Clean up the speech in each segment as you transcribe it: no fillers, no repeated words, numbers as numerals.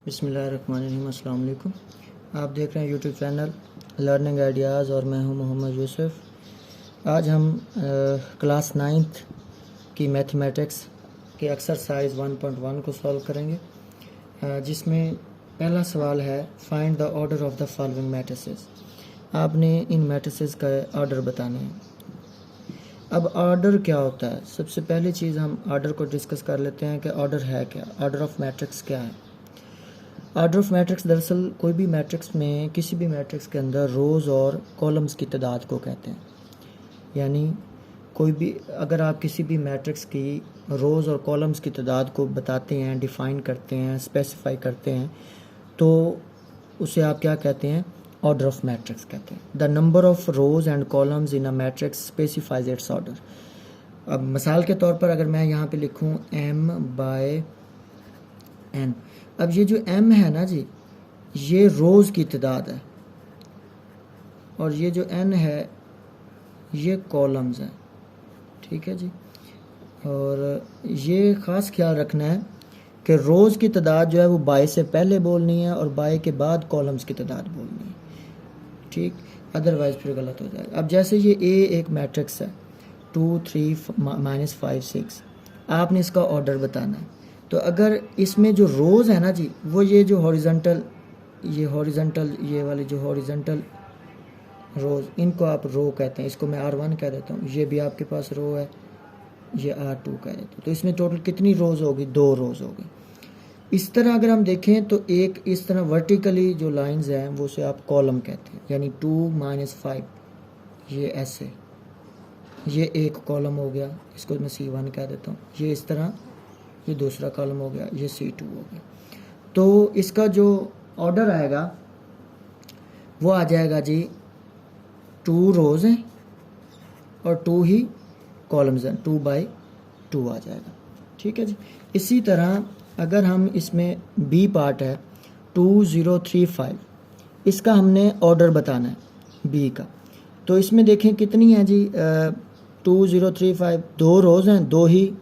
बिस्मिल्लाहिर्रहमानिर्रहीम। अस्सलाम वालेकुम। आप देख रहे हैं यूट्यूब चैनल लर्निंग आइडियाज़ और मैं हूं मोहम्मद यूसुफ़। आज हम क्लास 9th की मैथमेटिक्स के एक्सरसाइज 1.1 को सॉल्व करेंगे, जिसमें पहला सवाल है find the order of the following matrices. आपने इन मैट्रिसेस का ऑर्डर बताना है। अब ऑर्डर क्या होता है? सबसे पहली चीज़ हम ऑर्डर को डिस्कस कर लेते हैं कि ऑर्डर है क्या, ऑर्डर ऑफ मैट्रिक्स क्या है। ऑर्डर ऑफ मैट्रिक्स दरअसल कोई भी मैट्रिक्स में, किसी भी मैट्रिक्स के अंदर रोज़ और कॉलम्स की तादाद को कहते हैं। यानी कोई भी, अगर आप किसी भी मैट्रिक्स की रोज़ और कॉलम्स की तादाद को बताते हैं, डिफ़ाइन करते हैं, स्पेसिफाई करते हैं, तो उसे आप क्या कहते हैं? ऑर्डर ऑफ मैट्रिक्स कहते हैं। The number of rows and columns in a matrix specifies its order. अब मिसाल के तौर पर अगर मैं यहाँ पे लिखूँ m/n, अब ये जो m है ना जी, ये रोज़ की तादाद है और ये जो n है ये कॉलम्स हैं। ठीक है जी। और ये ख़ास ख्याल रखना है कि रोज़ की तादाद जो है वो बाय से पहले बोलनी है और बाय के बाद कॉलम्स की तादाद बोलनी है। ठीक, अदरवाइज़ फिर गलत हो जाएगा। अब जैसे ये A एक मैट्रिक्स है 2 3 -5 6, आपने इसका ऑर्डर बताना है। तो अगर इसमें जो रोज़ है ना जी, वो ये जो हॉरिजॉन्टल ये वाले जो हॉरिजॉन्टल रोज़, इनको आप रो कहते हैं। इसको मैं R1 कह देता हूँ। ये भी आपके पास रो है, ये R2 कह देते हैं। तो इसमें टोटल कितनी रोज़ होगी? 2 रोज़ होगी। इस तरह अगर हम देखें तो एक इस तरह वर्टिकली जो लाइंस हैं वो उसे आप कॉलम कहते हैं। यानी 2 -5 ये ऐसे, ये एक कॉलम हो गया, इसको मैं C1 कह देता हूँ। ये इस तरह, ये दूसरा कॉलम हो गया, ये C2 हो गया। तो इसका जो ऑर्डर आएगा वो आ जाएगा जी, 2 रोज़ हैं और 2 ही कॉलम्स हैं, 2 बाई 2 आ जाएगा। ठीक है जी। इसी तरह अगर हम इसमें B पार्ट है 2 0 3 5, इसका हमने ऑर्डर बताना है B का। तो इसमें देखें कितनी है जी, 2 0 3 5 2 रोज़ हैं, 2 ही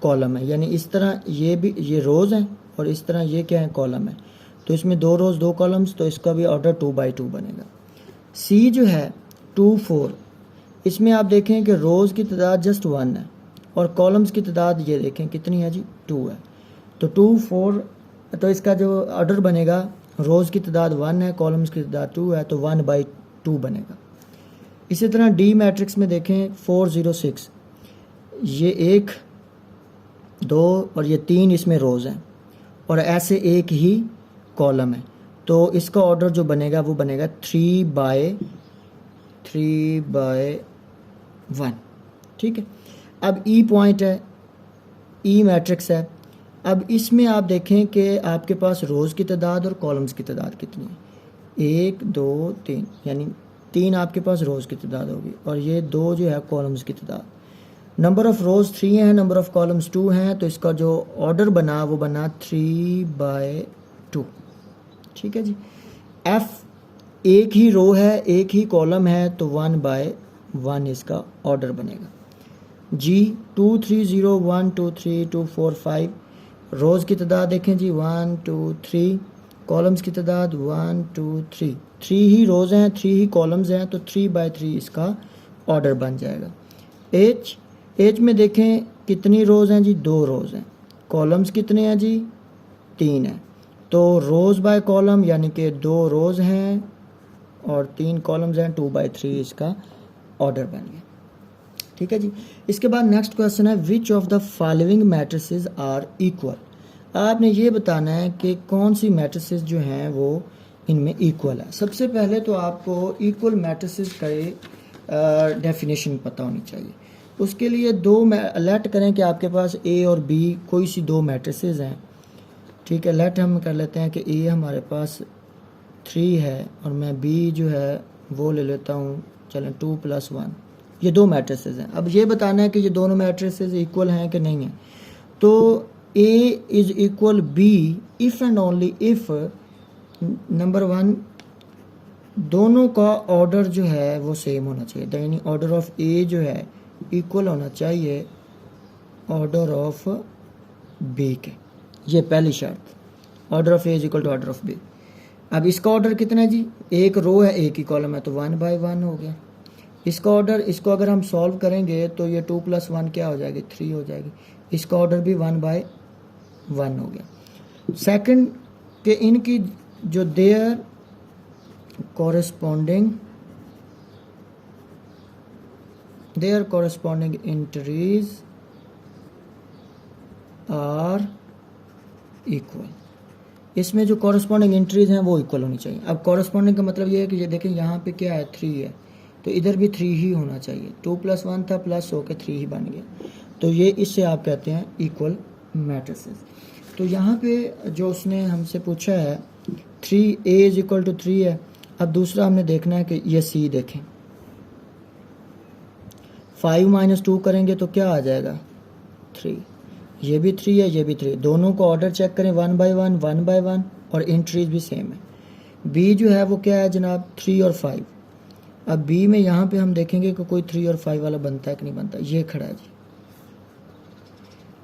कॉलम है। यानी इस तरह ये भी, ये रोज़ हैं और इस तरह ये क्या है? कॉलम है। तो इसमें 2 रोज़ 2 कॉलम्स, तो इसका भी ऑर्डर 2 बाई 2 बनेगा। C जो है 2 4, इसमें आप देखें कि रोज़ की तादाद जस्ट 1 है और कॉलम्स की तादाद ये देखें कितनी है जी, 2 है। तो 2 4, तो इसका जो ऑर्डर बनेगा, रोज़ की तादाद 1 है, कॉलम्स की तादाद 2 है, तो 1 बाई 2 बनेगा। इसी तरह D मैट्रिक्स में देखें 4 0 6, ये 1 2 और ये 3 इसमें रोज़ हैं और ऐसे एक ही कॉलम है। तो इसका ऑर्डर जो बनेगा वो बनेगा 3 बाय 1। ठीक है। अब E पॉइंट है, E मैट्रिक्स है। अब इसमें आप देखें कि आपके पास रोज़ की तादाद और कॉलम्स की तादाद कितनी है? 1 2 3, यानी 3 आपके पास रोज़ की तादाद होगी और ये 2 जो है कॉलम्स की तादाद। नंबर ऑफ़ रोज़ 3 हैं, नंबर ऑफ़ कॉलम्स 2 हैं, तो इसका जो ऑर्डर बना वो बना 3 बाय 2। ठीक है जी। F एक ही रो है, एक ही कॉलम है, तो 1 बाय 1 इसका ऑर्डर बनेगा। G 2 3 0 1 2 3 2 4 5, रोज़ की तादाद देखें जी 1 2 3, कॉलम्स की तादाद 1 2 3, 3 ही रोज़ हैं, 3 ही कॉलम्स हैं, तो 3 बाय 3 इसका ऑर्डर बन जाएगा। H में देखें कितनी रोज़ हैं जी? 2 रोज़ हैं। कॉलम्स कितने हैं जी? 3 हैं। तो रोज़ बाय कॉलम यानी कि 2 रोज़ हैं और 3 कॉलम्स हैं, 2 बाई 3 इसका ऑर्डर बन गया। ठीक है जी। इसके बाद नेक्स्ट क्वेश्चन है which of the following matrices are equal. आपने ये बताना है कि कौन सी मैट्रिसेस जो हैं वो इनमें इक्वल है। सबसे पहले तो आपको इक्वल मैट्रिसेस का डेफिनेशन पता होनी चाहिए। उसके लिए लेट करें कि आपके पास A और B कोई सी 2 मैट्रिसेस हैं। ठीक है, लेट हम कर लेते हैं कि A हमारे पास 3 है और मैं B जो है वो ले लेता हूँ, चलें 2 + 1। ये 2 मैट्रिसेस हैं। अब ये बताना है कि ये दोनों मैट्रिसेस इक्वल हैं कि नहीं हैं। तो A is equal B if and only if number 1, दोनों का ऑर्डर जो है वो सेम होना चाहिए। यानी ऑर्डर ऑफ A जो है इक्वल होना चाहिए ऑर्डर ऑफ B के। ये पहली शर्त। Order of A is equal to order of B. अब इसका ऑर्डर कितना है जी, एक रो है एक ही कॉलम है तो 1 बाई 1 हो गया। इसका ऑर्डर, इसको अगर हम सॉल्व करेंगे तो ये 2 + 1 क्या हो जाएगी, 3 हो जाएगी। इसका ऑर्डर भी 1 बाई 1 हो गया। सेकंड के इनकी जो their corresponding entries are equal. इसमें जो कॉरेस्पॉन्डिंग एंट्रीज हैं वो इक्वल होनी चाहिए। अब कॉरेस्पॉन्डिंग का मतलब ये है कि ये देखें यहाँ पे क्या है, 3 है तो इधर भी 3 ही होना चाहिए। 2 + 1 था प्लस होकर 3 ही बन गया, तो ये इससे आप कहते हैं इक्वल मैट्रिसेस। तो यहाँ पे जो उसने हमसे पूछा है 3A इज इक्वल टू 3 है। अब दूसरा हमने देखना है कि ये C देखें, 5 - 2 करेंगे तो क्या आ जाएगा, 3। ये भी 3 है, ये भी 3, दोनों को ऑर्डर चेक करें 1 बाई 1 1 बाई 1 और एंट्रीज भी सेम है। B जो है वो क्या है जनाब, 3 और 5। अब B में यहाँ पे हम देखेंगे कि कोई 3 और 5 वाला बनता है कि नहीं बनता, ये खड़ा है जी।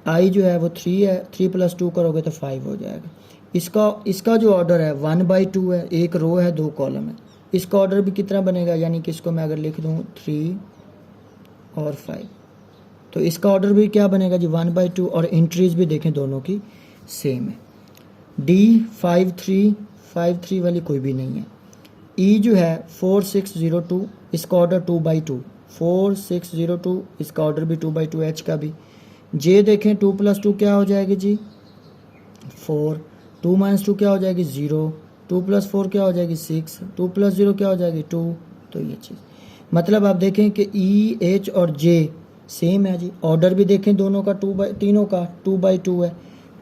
I जो है वो 3 है, 3 + 2 करोगे तो 5 हो जाएगा। इसका जो ऑर्डर है 1 बाई 2 है, एक रो है 2 कॉलम है। इसका ऑर्डर भी कितना बनेगा, यानी कि इसको मैं अगर लिख दूँ 3 और 5 तो इसका ऑर्डर भी क्या बनेगा जी, 1 बाई 2 और एंट्रीज भी देखें दोनों की सेम है। D 5 3 वाली कोई भी नहीं है। E जो है 4 6 0 2, इसका ऑर्डर 2 बाई 2, 4 6 0 2, इसका ऑर्डर भी 2 बाई 2, H का भी। J देखें 2 + 2 क्या हो जाएगी जी, 4, 2 - 2 क्या हो जाएगी 0, 2 + 4 क्या हो जाएगी 6, 2 + 0 क्या हो जाएगी 2। तो ये चीज़ मतलब आप देखें कि E H और J सेम है जी। ऑर्डर भी देखें दोनों का तीनों का 2 बाई 2 है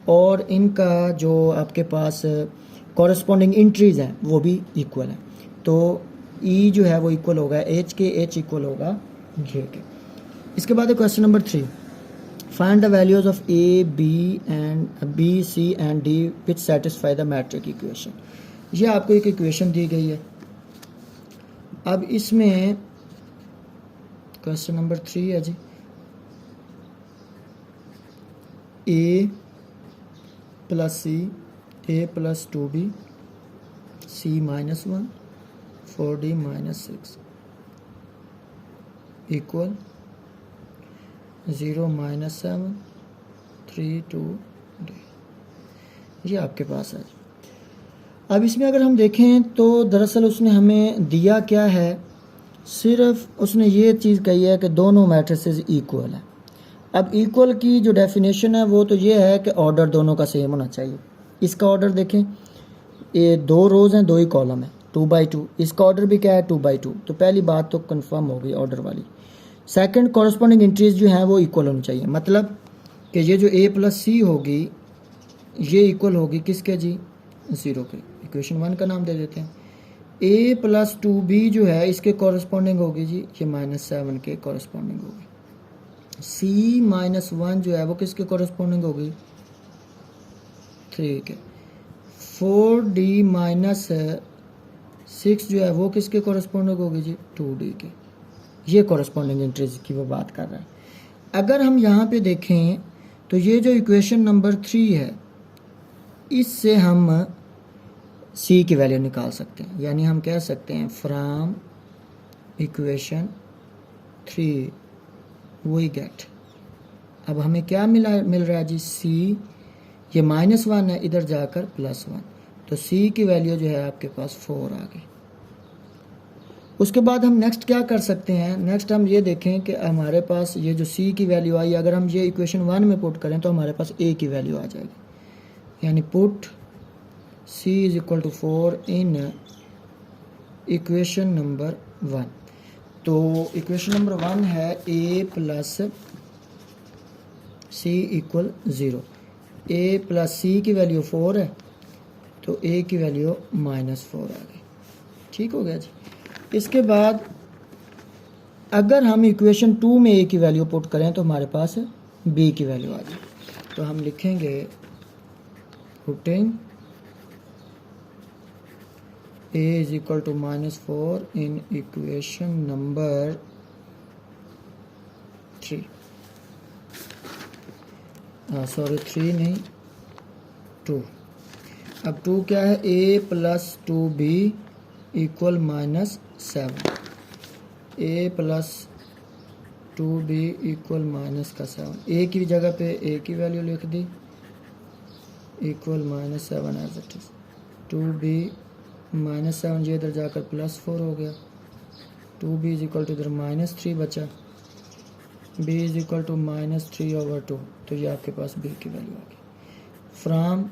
और इनका जो आपके पास कॉरेस्पॉन्डिंग एंट्रीज हैं वो भी इक्वल है। तो E जो है वो इक्वल होगा H के, H इक्वल होगा J के। इसके बाद question number 3, find the values of A B C and D which satisfy the matrix equation. ये आपको एक इक्वेशन दी गई है। अब इसमें क्वेश्चन नंबर 3 है जी, A + C, A + 2B, C - 1, 4D - 6 equal 0 - 7 3 2 D। ये आपके पास है। अब इसमें अगर हम देखें तो दरअसल उसने हमें दिया क्या है, सिर्फ उसने ये चीज़ कही है कि दोनों मैट्रिसेस इक्वल है। अब इक्वल की जो डेफिनेशन है वो तो ये है कि ऑर्डर दोनों का सेम होना चाहिए। इसका ऑर्डर देखें, ये 2 रोज़ हैं 2 ही कॉलम है, 2 बाई 2। इसका ऑर्डर भी क्या है 2 बाई 2। तो पहली बात तो कंफर्म हो गई ऑर्डर वाली। सेकंड, कॉरेस्पॉन्डिंग एंट्रीज जो हैं वो इक्वल होनी चाहिए, मतलब कि ये जो A + C होगी ये इक्वल होगी किसके जी, 0 के। इक्वेशन 1 का नाम दे देते हैं। A + 2B जो है इसके कॉरेस्पॉन्डिंग होगी जी, ये -7 के कॉरेस्पॉन्डिंग होगी। C - 1 जो है वो किसके कॉरेस्पॉन्डिंग होगी, 3 के। 4D - 6 जो है वो किसके कॉरेस्पॉन्डिंग होगी जी, 2D के। ये कॉरेस्पॉन्डिंग एंट्रीज की वो बात कर रहा है। अगर हम यहाँ पे देखें तो ये जो इक्वेशन नंबर 3 है इससे हम C की वैल्यू निकाल सकते हैं, यानी हम कह सकते हैं फ्रॉम इक्वेशन 3 वी गेट। अब हमें क्या मिल रहा है जी, C, ये -1 है इधर जाकर +1, तो C की वैल्यू जो है आपके पास 4 आ गई। उसके बाद हम नेक्स्ट क्या कर सकते हैं, नेक्स्ट हम ये देखें कि हमारे पास ये जो C की वैल्यू आई, अगर हम ये इक्वेशन 1 में पुट करें तो हमारे पास A की वैल्यू आ जाएगी, यानी put C = 4 in equation number 1। तो इक्वेशन नंबर 1 है A + C = 0। A + C की वैल्यू 4 है तो A की वैल्यू -4 आ गई। ठीक हो गया जी। इसके बाद अगर हम इक्वेशन 2 में A की वैल्यू पुट करें तो हमारे पास B की वैल्यू आ जाए। तो हम लिखेंगे putting A = -4 in equation number 3, sorry 3 नहीं 2। अब 2 क्या है, a plus 2b equal -7, a plus 2b equal -7, a की जगह पे a की वैल्यू लिख दी equal -7 as it is, 2b -7 ये इधर जाकर +4 हो गया, 2b इज इक्वल टू इधर -3 बचा, b इज इक्वल टू -3/2, तो ये आपके पास b की वैल्यू आ गई from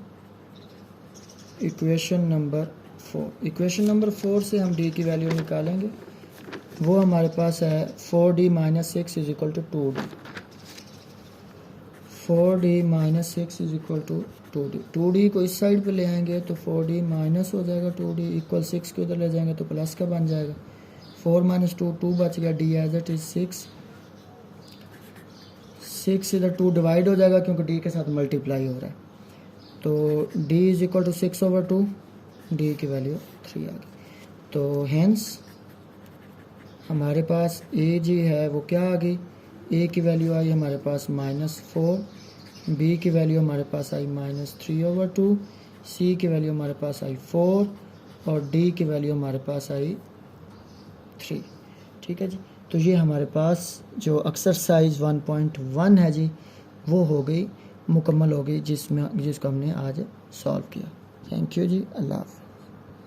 equation number 4। Equation number 4 से हम d की वैल्यू निकालेंगे, वो हमारे पास है 4d - 6 is equal to 2d, 4d - 6 is equal to 2d, 2d को इस साइड पे ले आएंगे तो 4d माइनस हो जाएगा, 2d इक्वल 6 को इधर ले जाएंगे तो प्लस का बन जाएगा, 4 - 2 2 बच गया, d एज इट इज 6 इधर 2 डिवाइड हो जाएगा क्योंकि d के साथ मल्टीप्लाई हो रहा है, तो d is equal to 6/2, d की वैल्यू 3 आ गई। तो हेंस हमारे पास a जी है वो क्या आ गई, a की वैल्यू आई हमारे पास -4, b की वैल्यू हमारे पास आई -3/2, c की वैल्यू हमारे पास आई 4 और d की वैल्यू हमारे पास आई 3। ठीक है जी, तो ये हमारे पास जो एक्सरसाइज 1.1 है जी वो हो गई, मुकम्मल हो गई, जिसको हमने आज सॉल्व किया। थैंक यू जी, अल्लाह हाफ़िज़।